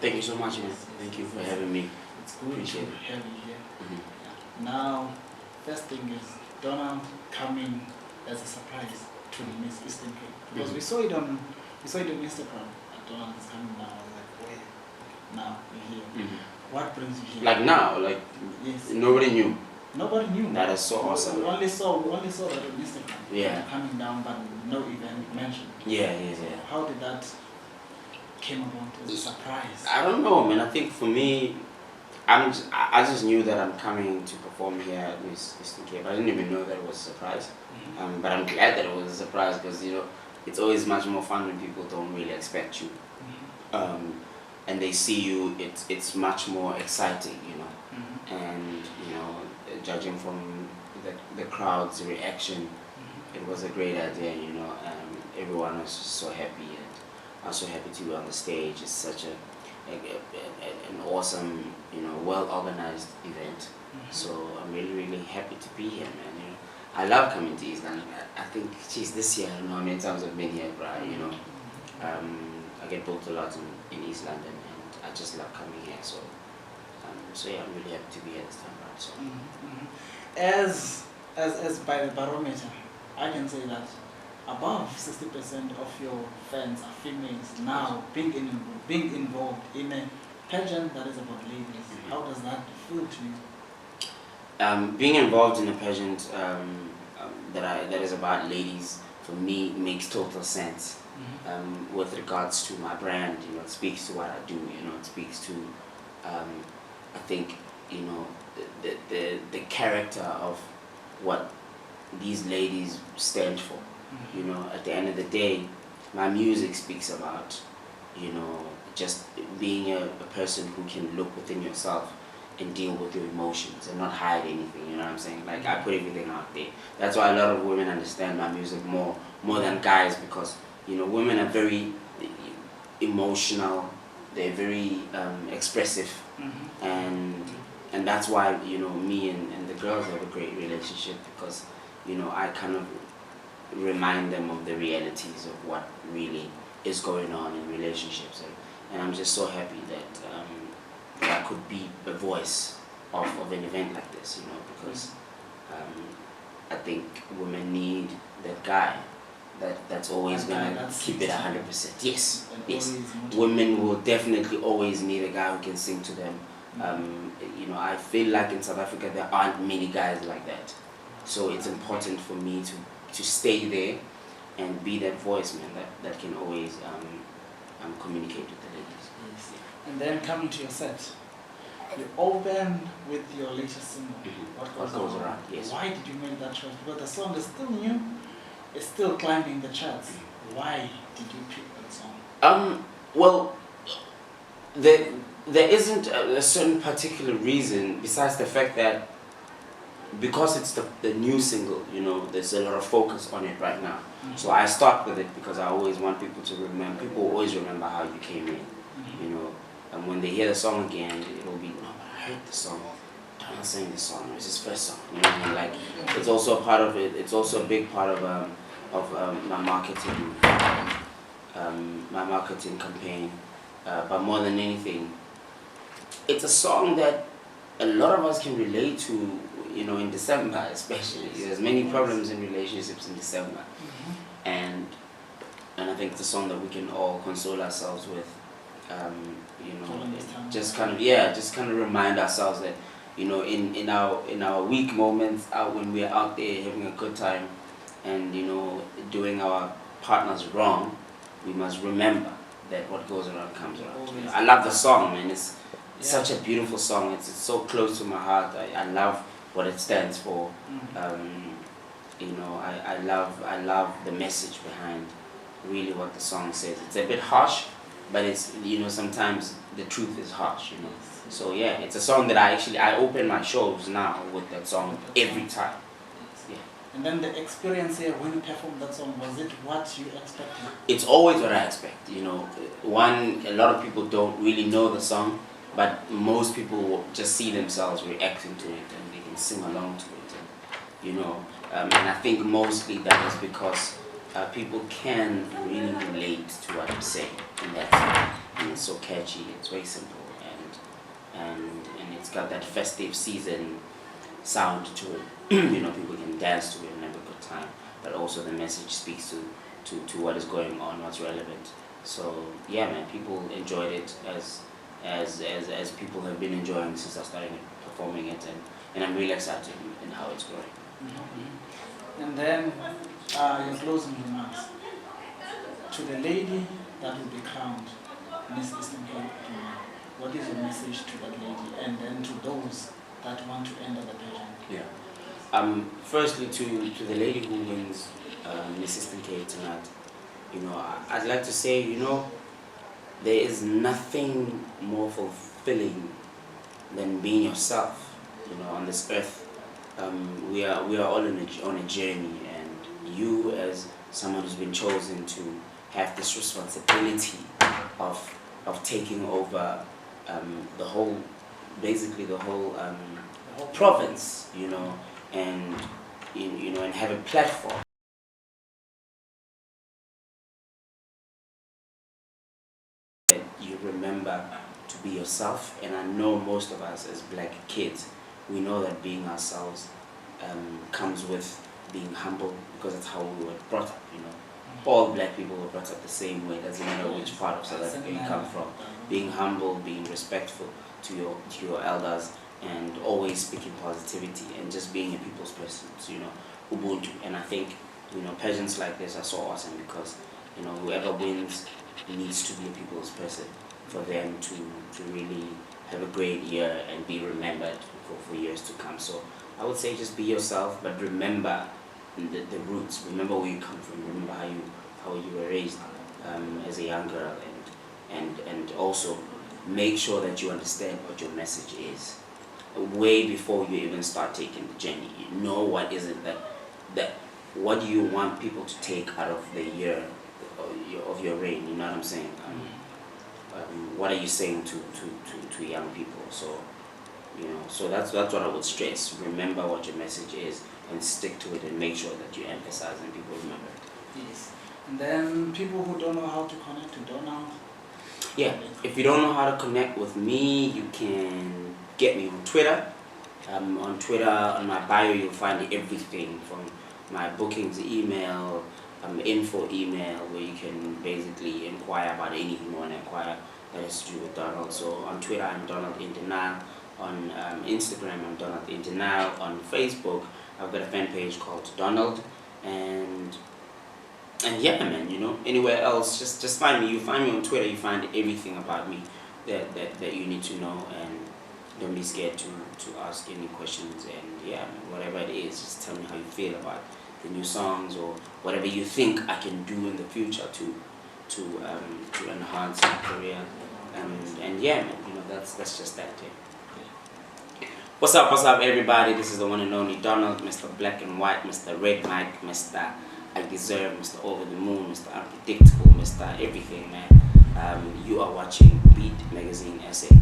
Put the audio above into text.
Thank you so much, man. Thank you for having me. It's good Appreciate to it. have you here. Mhm. Now, first thing is Donald coming as a surprise to Miss Eastern Cape because we saw it on Instagram. Donald is coming now. I was like, wait, now you're here. What brings you here? Like now, like yes, nobody knew. nobody knew. That is so awesome. We only saw that on Instagram. Yeah. Coming down, but no event mentioned. Yeah. How did that came about as a surprise? I don't know, man. I think for me, I just knew that I'm coming to perform here at Miss Eastern Cape. I didn't even know that it was a surprise. But I'm glad that it was a surprise because, you know, it's always much more fun when people don't really expect you. And they see you, it's much more exciting, you know. And, you know, judging from the crowd's reaction, it was a great idea, you know. Everyone was just so happy, and I'm so happy to be on the stage. It's such an awesome, you know, well-organized event. So I'm really happy to be here, man. You know, I love coming to East London. I think, geez, this year I don't know how many times I've been here, right? You know, I get booked a lot in East London, and I just love coming here. So, yeah, I'm really happy to be here this time, right? So, as by the barometer, I can say that above 60% of your fans are females now being involved in a pageant that is about ladies. How does that feel to you? Being involved in a pageant that is about ladies, for me, makes total sense. With regards to my brand, you know, it speaks to what I do. You know, it speaks to, I think, you know, the character of what these ladies stand for. You know, at the end of the day, my music speaks about, you know, just being a person who can look within yourself and deal with your emotions and not hide anything, you know what I'm saying? Like, I put everything out there. That's why a lot of women understand my music more than guys, because, you know, women are very emotional, they're very expressive, and that's why, you know, me and the girls have a great relationship, because, you know, I kind of remind them of the realities of what really is going on in relationships, and I'm just so happy that I could be a voice of an event like this, you know, because I think women need that guy that's always gonna keep it 100%. Yes. Women will definitely always need a guy who can sing to them. You know, I feel like in South Africa there aren't many guys like that, so it's important for me to stay there and be that voice, man, that can always communicate with the ladies. Yes. And then coming to your set, you open with your latest single, What Goes Around. Yes. Why did you make that choice? Because the song is still new, it's still climbing the charts. Why did you pick that song? Well, there isn't a certain particular reason besides the fact that because it's the new single, you know, there's a lot of focus on it right now. So I start with it because I always want people to remember. People always remember how you came in, you know. And when they hear the song again, it'll be, no, I heard the song. Donald sang this song. It's his first song. You know what I mean? Like, it's also a part of it. It's also a big part of my marketing campaign. But more than anything, it's a song that a lot of us can relate to. You know, in December especially, there's many problems in relationships in December, and I think it's a song that we can all console ourselves with. You know, just kind of remind ourselves that, you know, in our weak moments, when we're out there having a good time, and, you know, doing our partners wrong, we must remember that what goes around comes around. You know, I love the song, man. It's such a beautiful song. It's so close to my heart. I love what it stands for. You know, I love the message behind really what the song says. It's a bit harsh, but it's, you know, sometimes the truth is harsh, you know. So yeah, it's a song that I open my shows now with that song every time. Yeah. And then the experience here when you performed that song, was it what you expected? It's always what I expect, you know. A lot of people don't really know the song, but most people will just see themselves reacting to it, and they can sing along to it, and, you know. And I think mostly that is because people can really relate to what I'm saying in that song. and it's so catchy. It's very simple, and it's got that festive season sound to it. People can dance to it and have a good time. But also the message speaks to what is going on, what's relevant. So yeah, man, people enjoyed it as people have been enjoying since I started performing it, and I'm really excited in how it's growing. Mm-hmm. And then your closing remarks to the lady that will be crowned Miss Eastern Cape tomorrow. What is your message to that lady, and then to those that want to enter the pageant? Yeah. Firstly, to the lady who wins Miss Eastern Cape tonight, I'd like to say, there is nothing more fulfilling than being yourself. On this earth, we are all on a journey, and you, as someone who's been chosen to have this responsibility of taking over the whole province, and and have a platform. That you remember to be yourself, and I know most of us as black kids, we know that being ourselves comes with being humble, because that's how we were brought up. All black people were brought up the same way. Doesn't matter which part of South Africa you come from. Being humble, being respectful to your elders, and always speaking positivity, and just being a people's person. So, Ubuntu. And I think pageants like this are so awesome, because whoever wins needs to be a people's person for them to really have a great year and be remembered for years to come. So I would say just be yourself, but remember the roots. Remember where you come from. Remember how you were raised as a young girl, and also make sure that you understand what your message is way before you even start taking the journey. What is it that what do you want people to take out of the year of your reign? You know what I'm saying? What are you saying to young people? So so that's what I would stress. Remember what your message is, and stick to it, and make sure that you emphasize and people remember it. Yes. And then people who don't know how to connect to Donald. Yeah, if you don't know how to connect with me, you can get me on Twitter. On Twitter, on my bio, you'll find everything from my bookings email, info email, where you can basically inquire about anything you want to inquire that has to do with Donald. So on Twitter, I'm Donald Internal. On Instagram, I'm Donald Internal. On Facebook, I've got a fan page called Donald. And yeah, man, anywhere else, just find me. You find me on Twitter, you find everything about me that you need to know, and don't be scared to ask any questions. And yeah, man, whatever it is, just tell me how you feel about the new songs, or whatever you think I can do in the future to enhance my career. And yeah, man, that's just that. Yeah. What's up, everybody? This is the one and only Donald, Mr. Black and White, Mr. Red Mike, Mr. I Deserve, Mr. Over the Moon, Mr. Unpredictable, Mr. Everything, man. You are watching BEATMagazineSA.